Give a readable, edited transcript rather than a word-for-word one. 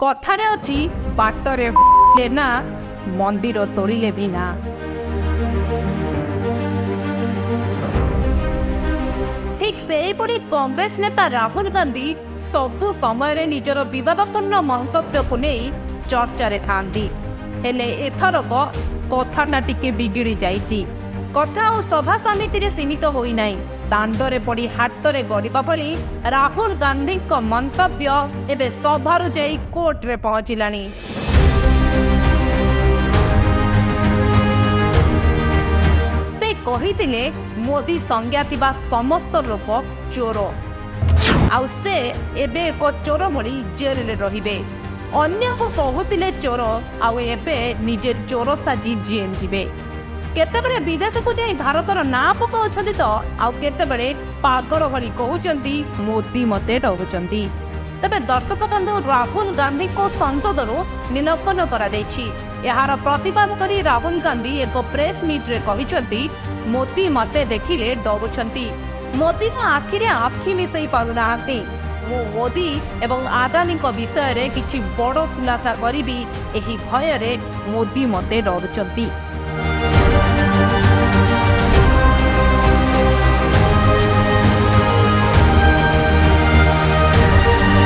कथारे अच्छी बाटरे ना मंदिर तोड़िले भी ना। ठीक से पड़ी कांग्रेस नेता राहुल गांधी सबु समय निजर विवादपूर्ण मंतव्य को नहीं चर्चा रे थांती। हेले एथरक कथाटा टिके बिगिड़ी जाइछि। कथा और सभा समिति रे सीमित होई नाही, दांडरे पड़ी हाटरे गड़िबा भली राहुल गांधी को मंतव्य एबे सभारु जाई कोर्ट रे पहुंचिलानी। से कहिथिले मोदी संज्ञा थिबा समस्त लोक चोर आउ से एबे एक चोर भली जेल रे रहिबे। अन्य को कहूतिले चोर आउ एबे निजे चोर साजी जेल जिबे। केतेबेले विदेश को जाई भारतर ना पकाउछन्ती तो आउ केतेबेले पागल भली कहउछन्ती मोदी मते डरुछन्ती। तबे दर्शक बंधु राहुल गांधी को संसद निलंबन करा दैछि। यार प्रतिवाद करी राहुल गांधी एक प्रेस मीट रे कहिछन्ती मोदी मते देखिले डरुछन्ती। मोदी ना आखिरे आखि मिसई पारुनाहांती। मो मोदी एवं आदानी को विषय रे किछि बड़ खुलासा करिबी एही भय रे मोदी मते डरुछन्ती।